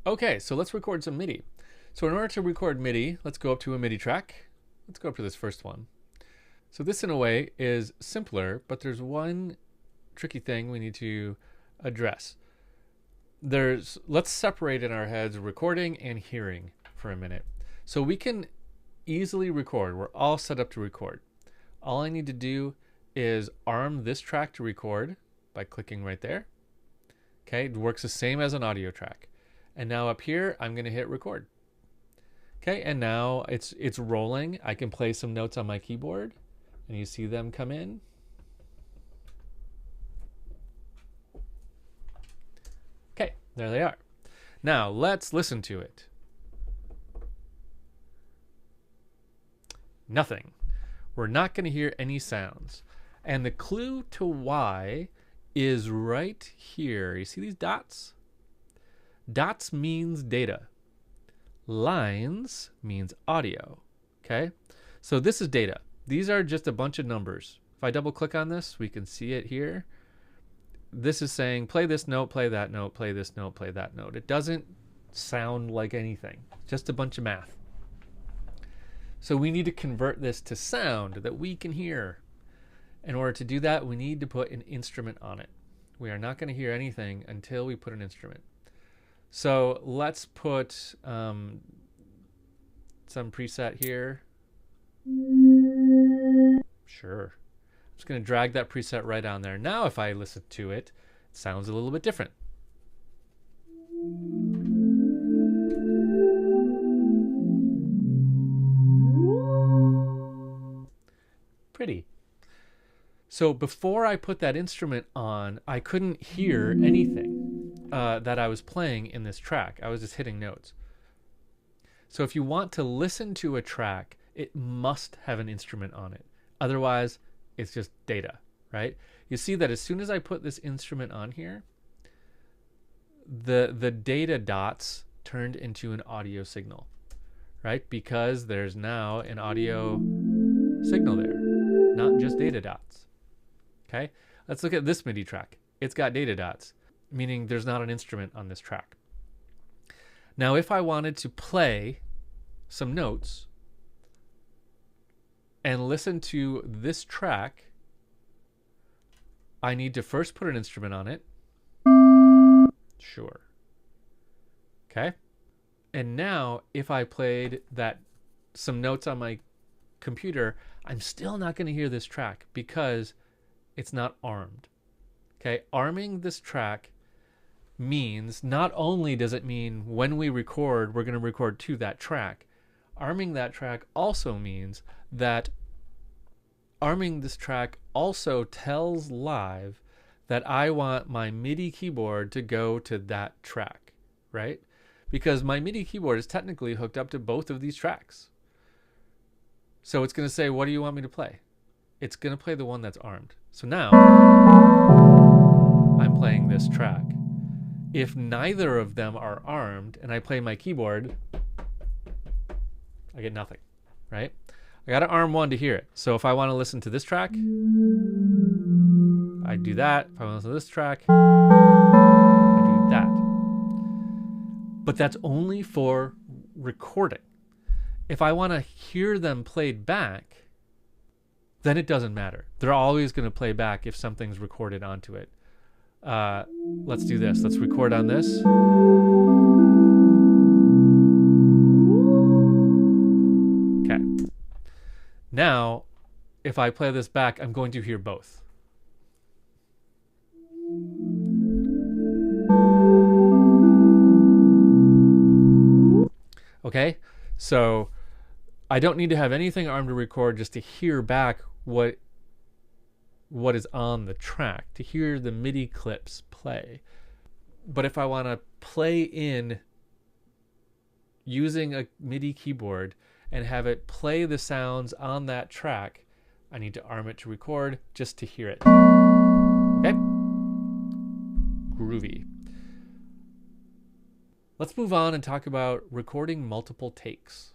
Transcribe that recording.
Okay, so let's record some MIDI. So in order to record MIDI, let's go up to a MIDI track. Let's go up to this first one. So this in a way is simpler, but there's one tricky thing we need to address. Let's separate in our heads recording and hearing for a minute. So we can easily record. We're all set up to record. All I need to do is arm this track to record by clicking right there. Okay, it works the same as an audio track. And now up here, I'm going to hit record. Okay, and now it's rolling. I can play some notes on my keyboard, and you see them come in. Okay, there they are. Now let's listen to it. Nothing. We're not going to hear any sounds. And the clue to why is right here. You see these dots? Dots means data. Lines means audio. Okay? So this is data. These are just a bunch of numbers. If I double click on this, we can see it here. This is saying play this note, play that note, play this note, play that note. It doesn't sound like anything. Just a bunch of math. So we need to convert this to sound that we can hear. In order to do that, we need to put an instrument on it. We are not going to hear anything until we put an instrument. So let's put some preset here. Sure. I'm just going to drag that preset right on there. Now if I listen to it, it sounds a little bit different. Pretty. So before I put that instrument on, I couldn't hear anything that I was playing in this track. I was just hitting notes. So if you want to listen to a track, it must have an instrument on it. Otherwise, it's just data, right? You see that as soon as I put this instrument on here, the data dots turned into an audio signal, right? Because there's now an audio signal there, not just data dots. Okay, let's look at this MIDI track. It's got data dots, meaning there's not an instrument on this track. Now, if I wanted to play some notes and listen to this track, I need to first put an instrument on it. Sure. Okay. And now, if I played some notes on my computer, I'm still not going to hear this track because it's not armed. Okay, arming this track means not only does it mean when we record, we're going to record to that track. Arming that track also means that arming this track also tells Live that I want my MIDI keyboard to go to that track, right? Because my MIDI keyboard is technically hooked up to both of these tracks. So it's going to say, what do you want me to play? It's going to play the one that's armed. So now I'm playing this track. If neither of them are armed and I play my keyboard, I get nothing, right? I got to arm one to hear it. So if I want to listen to this track, I do that. If I want to listen to this track, I do that. But that's only for recording. If I want to hear them played back, then it doesn't matter. They're always going to play back if something's recorded onto it. Let's do this. Let's record on this. Okay. Now, if I play this back, I'm going to hear both. Okay? So I don't need to have anything armed to record just to hear back what is on the track, to hear the MIDI clips play. But if I want to play in using a MIDI keyboard and have it play the sounds on that track, I need to arm it to record just to hear it. Okay? Groovy. Let's move on and talk about recording multiple takes.